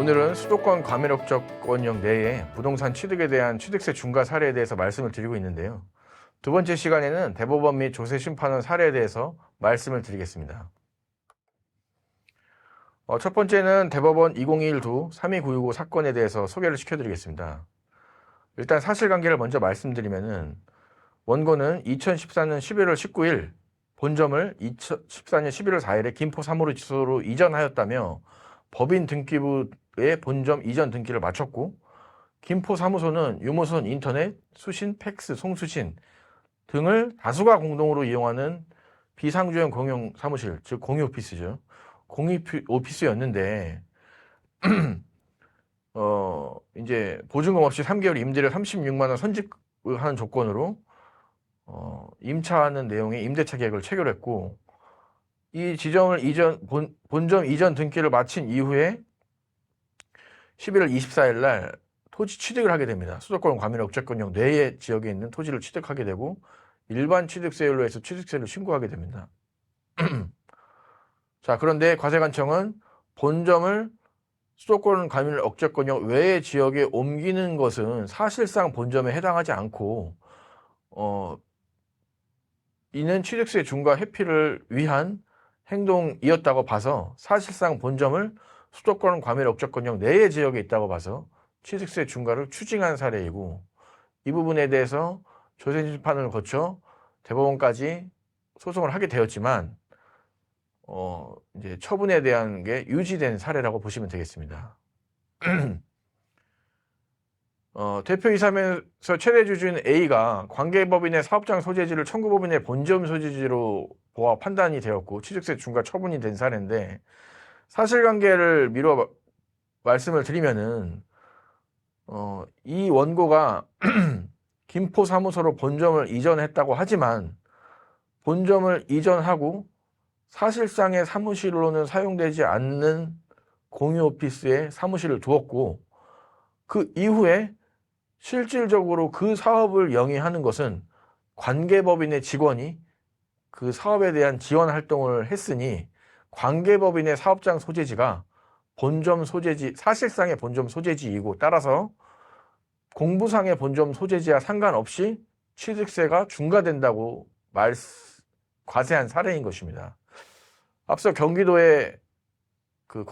오늘은 수도권 과밀억정권역 내에 부동산 취득에 대한 취득세 중과 사례에 대해서 말씀을 드리고 있는데요. 두 번째 시간에는 대법원 및 조세심판원 사례에 대해서 말씀을 드리겠습니다. 첫 번째는 대법원 2021-32-9265 사건에 대해서 소개를 시켜드리겠습니다. 일단 사실관계를 먼저 말씀드리면은 원고는 2014년 11월 19일 본점을 2014년 11월 4일에 김포 3호로 지소로 이전하였다며 법인 등기부에 본점 이전 등기를 마쳤고, 김포 사무소는 유무선 인터넷, 수신, 팩스, 송수신 등을 다수가 공동으로 이용하는 비상주형 공용 사무실, 즉 공유 오피스죠. 공유 오피스였는데 이제 보증금 없이 3개월 임대료 36만 원 선집하는 조건으로 임차하는 내용의 임대차 계약을 체결했고, 이 지점을 본점 이전 등기를 마친 이후에 11월 24일 날 토지 취득을 하게 됩니다. 수도권 과밀억정권역 내의 지역에 있는 토지를 취득하게 되고 일반 취득세율로 해서 취득세를 신고하게 됩니다. 자, 그런데 과세관청은 본점을 수도권 과밀억정권역 외의 지역에 옮기는 것은 사실상 본점에 해당하지 않고 이는 취득세 중과 회피를 위한 행동이었다고 봐서 사실상 본점을 수도권 과밀억정권역 내의 지역에 있다고 봐서 취득세 중과를 추징한 사례이고, 이 부분에 대해서 조세심판을 거쳐 대법원까지 소송을 하게 되었지만 이제 처분에 대한 게 유지된 사례라고 보시면 되겠습니다. 대표이사면서 최대 주주인 A가 관계법인의 사업장 소재지를 청구법인의 본점 소재지로 보아 판단이 되었고 취득세 중과 처분이 된 사례인데, 사실관계를 미루어 말씀을 드리면은 이 원고가 김포 사무소로 본점을 이전했다고 하지만 본점을 이전하고 사실상의 사무실로는 사용되지 않는 공유 오피스에 사무실을 두었고, 그 이후에 실질적으로 그 사업을 영위하는 것은 관계법인의 직원이 그 사업에 대한 지원 활동을 했으니 관계법인의 사업장 소재지가 본점 소재지, 사실상의 본점 소재지이고, 따라서 공부상의 본점 소재지와 상관없이 취득세가 중과된다고 과세한 사례인 것입니다. 앞서 경기도의 그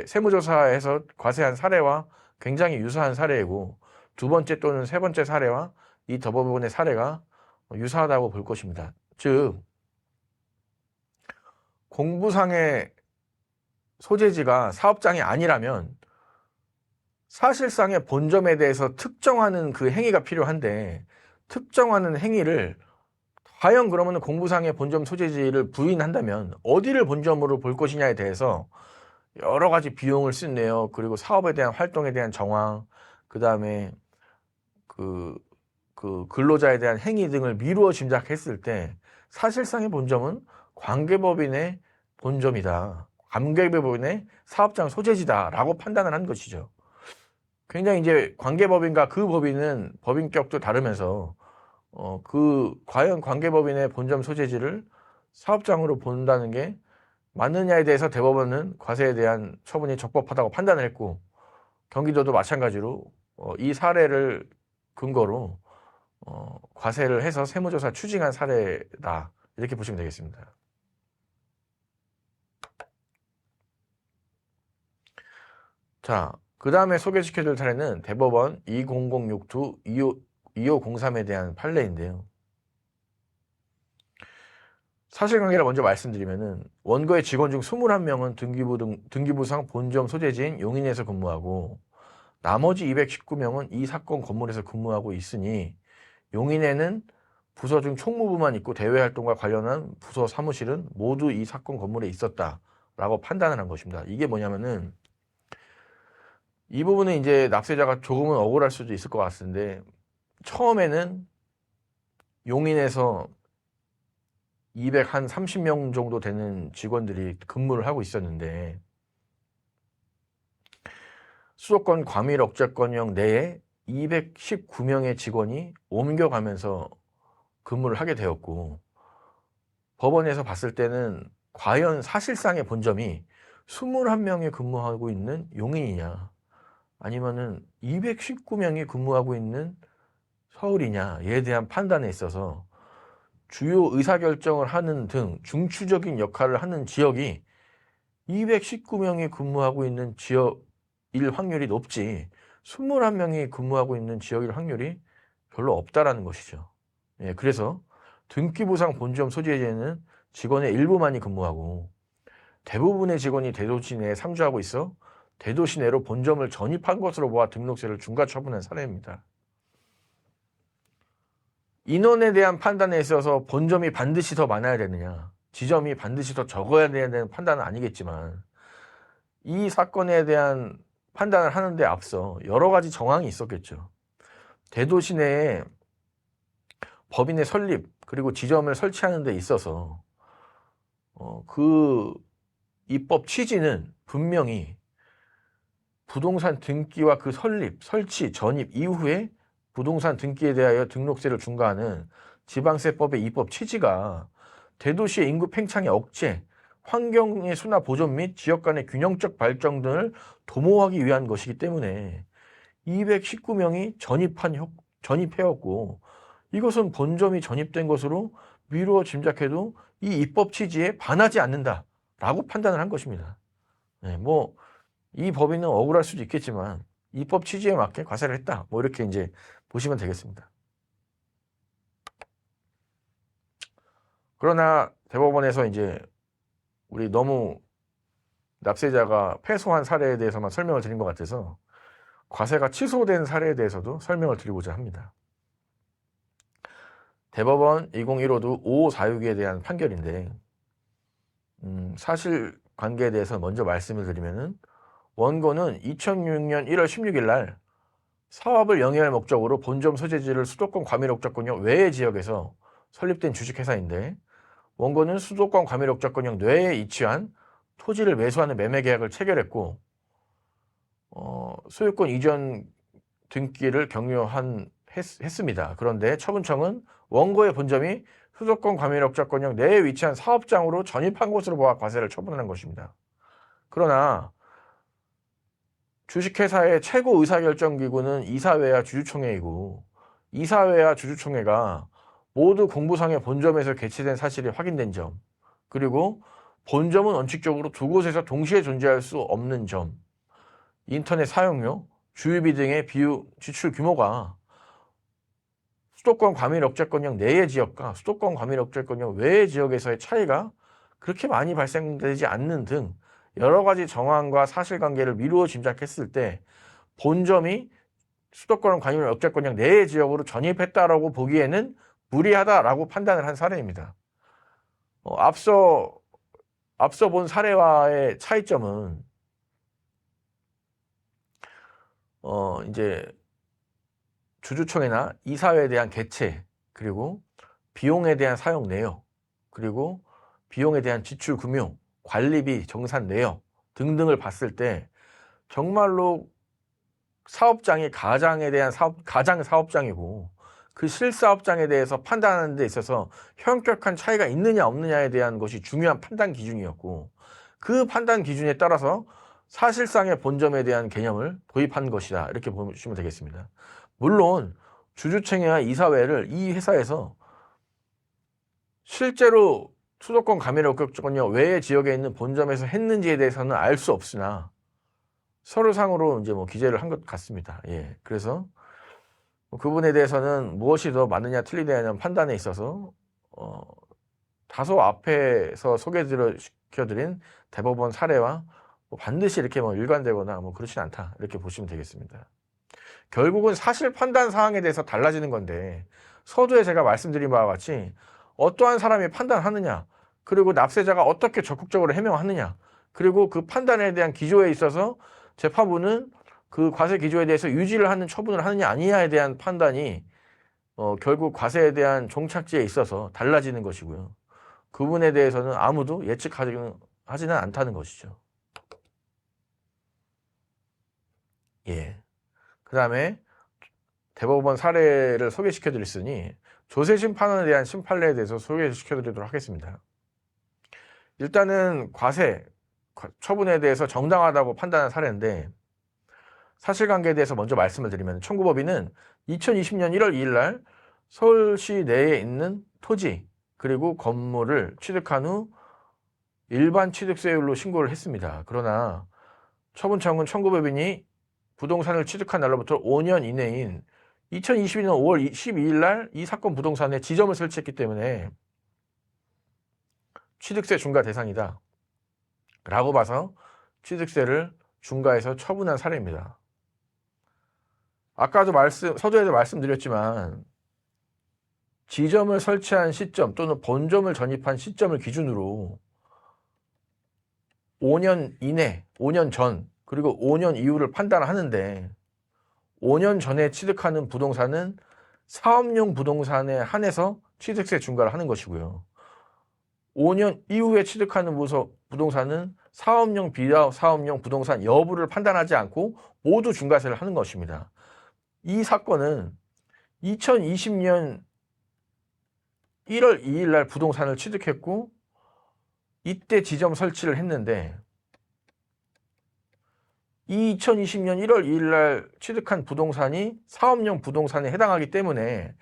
세무조사에서 과세한 사례와 굉장히 유사한 사례이고, 두 번째 또는 세 번째 사례와 이 대법원의 사례가 유사하다고 볼 것입니다. 즉, 공부상의 소재지가 사업장이 아니라면 사실상의 본점에 대해서 특정하는 그 행위가 필요한데, 특정하는 행위를 과연 그러면 공부상의 본점 소재지를 부인한다면 어디를 본점으로 볼 것이냐에 대해서 여러 가지 비용을 쓴네요. 그리고 사업에 대한 활동에 대한 정황, 그 다음에 그 근로자에 대한 행위 등을 미루어 짐작했을 때 사실상의 본점은 관계법인의 본점이다, 관계법인의 사업장 소재지다라고 판단을 한 것이죠. 굉장히 이제 관계법인과 그 법인은 법인격도 다르면서 과연 관계법인의 본점 소재지를 사업장으로 본다는 게 맞느냐에 대해서 대법원은 과세에 대한 처분이 적법하다고 판단을 했고, 경기도도 마찬가지로 이 사례를 근거로 과세를 해서 세무조사 추징한 사례다, 이렇게 보시면 되겠습니다. 자, 그 다음에 소개시켜줄 사례는 대법원 2006-2503에 대한 판례인데요. 사실관계를 먼저 말씀드리면은 원고의 직원 중 21명은 등기부상 본점 소재지인 용인에서 근무하고, 나머지 219명은 이 사건 건물에서 근무하고 있으니 용인에는 부서 중 총무부만 있고 대외활동과 관련한 부서 사무실은 모두 이 사건 건물에 있었다라고 판단을 한 것입니다. 이게 뭐냐면은, 이 부분은 이제 납세자가 조금은 억울할 수도 있을 것 같은데, 처음에는 용인에서 230명 정도 되는 직원들이 근무를 하고 있었는데, 수도권 과밀억정권역 내에 219명의 직원이 옮겨가면서 근무를 하게 되었고, 법원에서 봤을 때는 과연 사실상의 본점이 21명이 근무하고 있는 용인이냐, 아니면은 219명이 근무하고 있는 서울이냐에 대한 판단에 있어서 주요 의사결정을 하는 등 중추적인 역할을 하는 지역이 219명이 근무하고 있는 지역일 확률이 높지 21명이 근무하고 있는 지역일 확률이 별로 없다라는 것이죠. 예, 그래서 등기부상 본점 소재지에는 직원의 일부만이 근무하고 대부분의 직원이 대도시 내에 상주하고 있어 대도시 내로 본점을 전입한 것으로 보아 등록세를 중과 처분한 사례입니다. 인원에 대한 판단에 있어서 본점이 반드시 더 많아야 되느냐, 지점이 반드시 더 적어야 되는 판단은 아니겠지만 이 사건에 대한 판단을 하는 데 앞서 여러 가지 정황이 있었겠죠. 대도시 내에 법인의 설립 그리고 지점을 설치하는 데 있어서 그 입법 취지는 분명히 부동산 등기와 그 설립, 설치, 전입 이후에 부동산 등기에 대하여 등록세를 중과하는 지방세법의 입법 취지가 대도시의 인구 팽창의 억제, 환경의 순화 보존 및 지역 간의 균형적 발전 등을 도모하기 위한 것이기 때문에 219명이 전입해왔고 이것은 본점이 전입된 것으로 미루어 짐작해도 이 입법 취지에 반하지 않는다라고 판단을 한 것입니다. 네, 이 법인은 억울할 수도 있겠지만 입법 취지에 맞게 과세를 했다. 이렇게 이제 보시면 되겠습니다. 그러나 대법원에서 이제 우리 너무 납세자가 패소한 사례에 대해서만 설명을 드린 것 같아서 과세가 취소된 사례에 대해서도 설명을 드리고자 합니다. 대법원 2015도 5546에 대한 판결인데 사실관계에 대해서 먼저 말씀을 드리면은 원고는 2006년 1월 16일 날 사업을 영위할 목적으로 본점 소재지를 수도권 과밀옥자권역 외의 지역에서 설립된 주식회사인데 원고는 수도권 과밀옥자권역 내에 위치한 토지를 매수하는 매매계약을 체결했고 소유권 이전 등기를 했습니다. 그런데 처분청은 원고의 본점이 수도권 과밀옥자권역 내에 위치한 사업장으로 전입한 것으로 보아 과세를 처분하는 것입니다. 그러나 주식회사의 최고 의사결정기구는 이사회와 주주총회이고 이사회와 주주총회가 모두 공부상의 본점에서 개최된 사실이 확인된 점, 그리고 본점은 원칙적으로 두 곳에서 동시에 존재할 수 없는 점, 인터넷 사용료, 주유비 등의 비용 지출 규모가 수도권 과밀억제권역 내의 지역과 수도권 과밀억제권역 외의 지역에서의 차이가 그렇게 많이 발생되지 않는 등 여러 가지 정황과 사실관계를 미루어 짐작했을 때 본점이 수도권 과밀억제권역 내의 지역으로 전입했다라고 보기에는 무리하다라고 판단을 한 사례입니다. 앞서 본 사례와의 차이점은 이제 주주총회나 이사회에 대한 개최, 그리고 비용에 대한 사용 내역, 그리고 비용에 대한 지출 금융, 관리비, 정산 내역 등등을 봤을 때 정말로 사업장이 가장 사업장이고 그 실사업장에 대해서 판단하는 데 있어서 현격한 차이가 있느냐 없느냐에 대한 것이 중요한 판단 기준이었고 그 판단 기준에 따라서 사실상의 본점에 대한 개념을 도입한 것이다. 이렇게 보시면 되겠습니다. 물론 주주총회와 이사회를 이 회사에서 실제로 수도권 과밀억제권역 외의 지역에 있는 본점에서 했는지에 대해서는 알 수 없으나 서류상으로 이제 기재를 한 것 같습니다. 예. 그래서 그 부분에 대해서는 무엇이 더 맞느냐 틀리냐는 판단에 있어서 다소 앞에서 소개시켜드린 대법원 사례와 반드시 이렇게 일관되거나 그렇진 않다. 이렇게 보시면 되겠습니다. 결국은 사실 판단 사항에 대해서 달라지는 건데 서두에 제가 말씀드린 바와 같이 어떠한 사람이 판단하느냐, 그리고 납세자가 어떻게 적극적으로 해명하느냐, 그리고 그 판단에 대한 기조에 있어서 재판부는 그 과세 기조에 대해서 유지를 하는 처분을 하느냐 아니냐에 대한 판단이 결국 과세에 대한 종착지에 있어서 달라지는 것이고요. 그 부분에 대해서는 아무도 예측하지는 않다는 것이죠. 예. 그 다음에 대법원 사례를 소개시켜 드렸으니 조세 심판원에 대한 심판례에 대해서 소개시켜 드리도록 하겠습니다. 일단은 과세 처분에 대해서 정당하다고 판단한 사례인데 사실관계에 대해서 먼저 말씀을 드리면 청구법인은 2020년 1월 2일 날 서울시 내에 있는 토지 그리고 건물을 취득한 후 일반 취득세율로 신고를 했습니다. 그러나 처분청은 청구법인이 부동산을 취득한 날로부터 5년 이내인 2022년 5월 12일 날 이 사건 부동산에 지점을 설치했기 때문에 취득세 중과 대상이다 라고 봐서 취득세를 중과해서 처분한 사례입니다. 아까도 서두에도 말씀드렸지만 지점을 설치한 시점 또는 본점을 전입한 시점을 기준으로 5년 이내, 5년 전, 그리고 5년 이후를 판단하는데 5년 전에 취득하는 부동산은 사업용 부동산에 한해서 취득세 중과를 하는 것이고요. 5년 이후에 취득하는 부동산은 사업용, 비사업용 부동산 여부를 판단하지 않고 모두 중과세를 하는 것입니다. 이 사건은 2020년 1월 2일 날 부동산을 취득했고 이때 지점 설치를 했는데 2020년 1월 2일 날 취득한 부동산이 사업용 부동산에 해당하기 때문에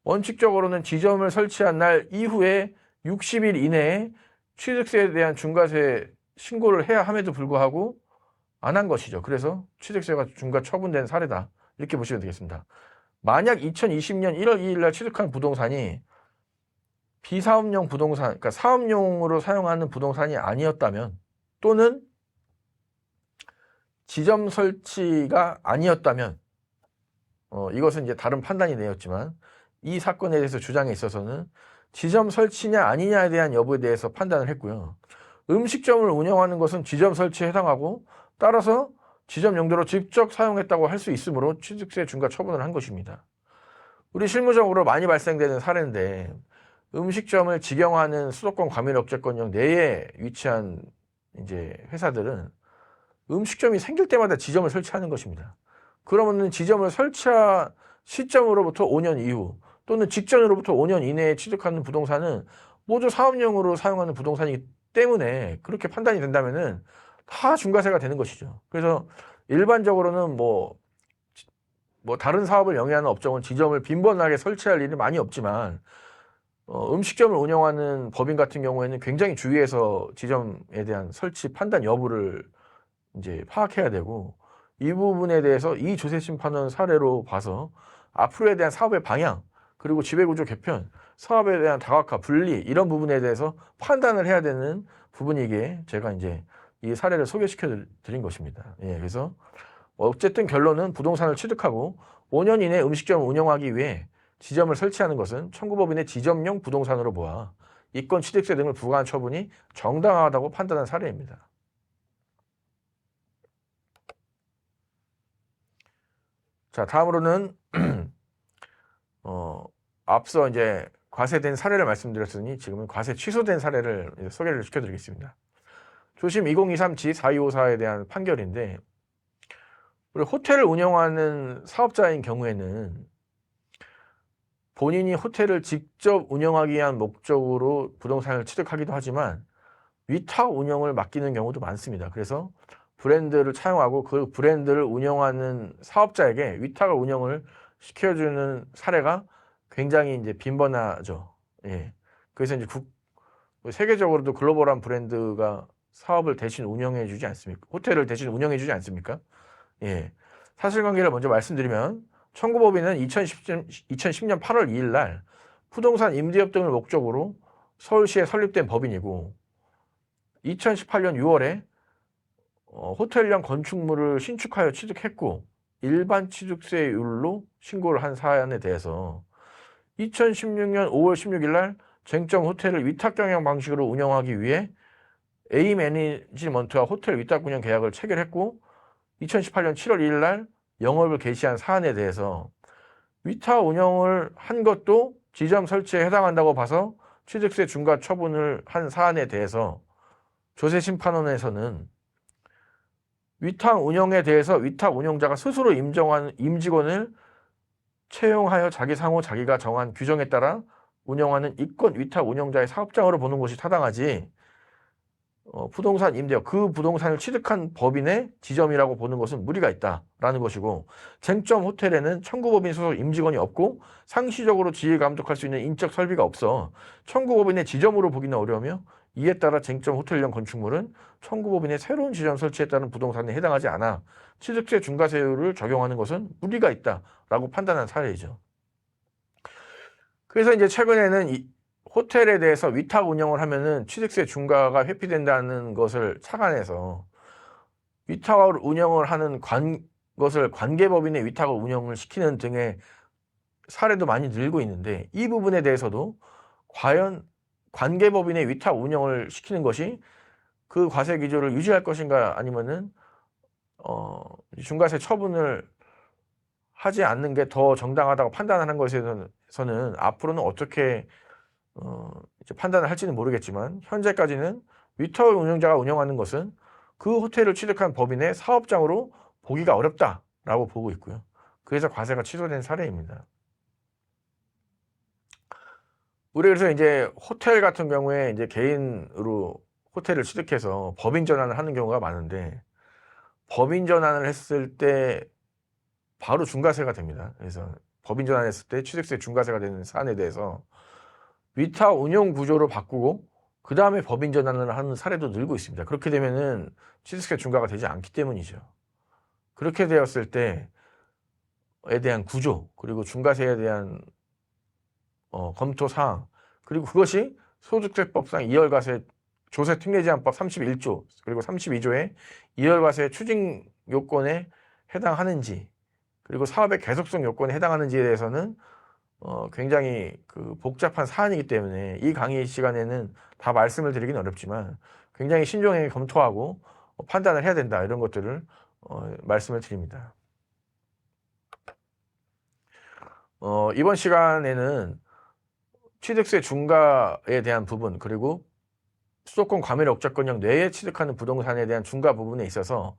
원칙적으로는 지점을 설치한 날 이후에 60일 이내에 취득세에 대한 중과세 신고를 해야 함에도 불구하고 안 한 것이죠. 그래서 취득세가 중과 처분된 사례다. 이렇게 보시면 되겠습니다. 만약 2020년 1월 2일 날 취득한 부동산이 비사업용 부동산, 그러니까 사업용으로 사용하는 부동산이 아니었다면 또는 지점 설치가 아니었다면 이것은 이제 다른 판단이 되었지만 이 사건에 대해서 주장에 있어서는 지점 설치냐 아니냐에 대한 여부에 대해서 판단을 했고요. 음식점을 운영하는 것은 지점 설치에 해당하고 따라서 지점 용도로 직접 사용했다고 할 수 있으므로 취득세 중과 처분을 한 것입니다. 우리 실무적으로 많이 발생되는 사례인데 음식점을 직영하는 수도권 과밀억제권역 내에 위치한 이제 회사들은 음식점이 생길 때마다 지점을 설치하는 것입니다. 그러면 지점을 설치한 시점으로부터 5년 이후 또는 직전으로부터 5년 이내에 취득하는 부동산은 모두 사업용으로 사용하는 부동산이기 때문에 그렇게 판단이 된다면은 다 중과세가 되는 것이죠. 그래서 일반적으로는 뭐 다른 사업을 영위하는 업종은 지점을 빈번하게 설치할 일이 많이 없지만 음식점을 운영하는 법인 같은 경우에는 굉장히 주의해서 지점에 대한 설치 판단 여부를 이제 파악해야 되고 이 부분에 대해서 이 조세심판원 사례로 봐서 앞으로에 대한 사업의 방향 그리고 지배구조 개편, 사업에 대한 다각화, 분리 이런 부분에 대해서 판단을 해야 되는 부분이기에 제가 이제 이 사례를 소개시켜 드린 것입니다. 예, 그래서 어쨌든 결론은 부동산을 취득하고 5년 이내 음식점을 운영하기 위해 지점을 설치하는 것은 청구법인의 지점용 부동산으로 보아 이권 취득세 등을 부과한 처분이 정당하다고 판단한 사례입니다. 자, 다음으로는 앞서 이제 과세된 사례를 말씀드렸으니 지금은 과세 취소된 사례를 소개를 시켜드리겠습니다. 조심 2023 G4254에 대한 판결인데 우리 호텔을 운영하는 사업자인 경우에는 본인이 호텔을 직접 운영하기 위한 목적으로 부동산을 취득하기도 하지만 위탁 운영을 맡기는 경우도 많습니다. 그래서 브랜드를 차용하고 그 브랜드를 운영하는 사업자에게 위탁을 운영을 시켜주는 사례가 굉장히 이제 빈번하죠. 예. 그래서 이제 세계적으로도 글로벌한 브랜드가 사업을 대신 운영해 주지 않습니까? 호텔을 대신 운영해 주지 않습니까? 예. 사실관계를 먼저 말씀드리면 청구법인은 2010년 8월 2일 날 부동산 임대업 등을 목적으로 서울시에 설립된 법인이고 2018년 6월에 호텔형 건축물을 신축하여 취득했고 일반 취득세율로 신고를 한 사안에 대해서 2016년 5월 16일 날 쟁점 호텔을 위탁 경영 방식으로 운영하기 위해 A 매니지먼트와 호텔 위탁 운영 계약을 체결했고 2018년 7월 2일 날 영업을 개시한 사안에 대해서 위탁 운영을 한 것도 지점 설치에 해당한다고 봐서 취득세 중과 처분을 한 사안에 대해서 조세심판원에서는 위탁 운영에 대해서 위탁 운영자가 스스로 임정한 임직원을 채용하여 자기 상호 자기가 정한 규정에 따라 운영하는 이권 위탁 운영자의 사업장으로 보는 것이 타당하지 부동산 임대업, 그 부동산을 취득한 법인의 지점이라고 보는 것은 무리가 있다라는 것이고, 쟁점 호텔에는 청구법인 소속 임직원이 없고 상시적으로 지휘 감독할 수 있는 인적 설비가 없어 청구법인의 지점으로 보기는 어려우며, 이에 따라 쟁점 호텔형 건축물은 청구법인의 새로운 지점 설치에 따른 부동산에 해당하지 않아 취득세 중과세율을 적용하는 것은 무리가 있다라고 판단한 사례이죠. 그래서 이제 최근에는 이 호텔에 대해서 위탁 운영을 하면은 취득세 중과가 회피된다는 것을 착안해서 위탁 운영을 하는 것을 관계법인의 위탁을 운영을 시키는 등의 사례도 많이 늘고 있는데, 이 부분에 대해서도 과연 관계법인의 위탁 운영을 시키는 것이 그 과세 기조를 유지할 것인가, 아니면은 중과세 처분을 하지 않는 게 더 정당하다고 판단하는 것에서는 앞으로는 어떻게 이제 판단을 할지는 모르겠지만, 현재까지는 위탁 운영자가 운영하는 것은 그 호텔을 취득한 법인의 사업장으로 보기가 어렵다라고 보고 있고요. 그래서 과세가 취소된 사례입니다. 우리 그래서 이제 호텔 같은 경우에 이제 개인으로 호텔을 취득해서 법인 전환을 하는 경우가 많은데, 법인 전환을 했을 때 바로 중과세가 됩니다. 그래서 법인 전환했을 때 취득세 중과세가 되는 사안에 대해서 위탁 운영 구조로 바꾸고 그 다음에 법인 전환을 하는 사례도 늘고 있습니다. 그렇게 되면은 취득세 중과가 되지 않기 때문이죠. 그렇게 되었을 때에 대한 구조, 그리고 중과세에 대한 검토 사항, 그리고 그것이 소득세법상 이월과세 조세 특례 제한법 31조 그리고 32조의 이월과세 추징 요건에 해당하는지, 그리고 사업의 계속성 요건에 해당하는지에 대해서는 굉장히 그 복잡한 사안이기 때문에 이 강의 시간에는 다 말씀을 드리긴 어렵지만 굉장히 신중하게 검토하고 판단을 해야 된다, 이런 것들을 말씀을 드립니다. 이번 시간에는 취득세 중과에 대한 부분, 그리고 수도권 과밀 억자권형 내에 취득하는 부동산에 대한 중과 부분에 있어서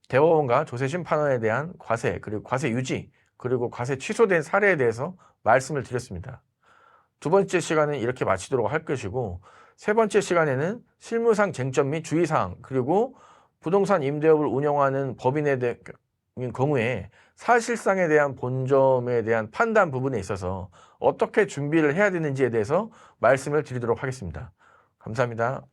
대법원과 조세심판원에 대한 과세, 그리고 과세 유지, 그리고 과세 취소된 사례에 대해서 말씀을 드렸습니다. 두 번째 시간은 이렇게 마치도록 할 것이고, 세 번째 시간에는 실무상 쟁점 및 주의사항, 그리고 부동산 임대업을 운영하는 법인에 대한 경우에 사실상에 대한 본점에 대한 판단 부분에 있어서 어떻게 준비를 해야 되는지에 대해서 말씀을 드리도록 하겠습니다. 감사합니다.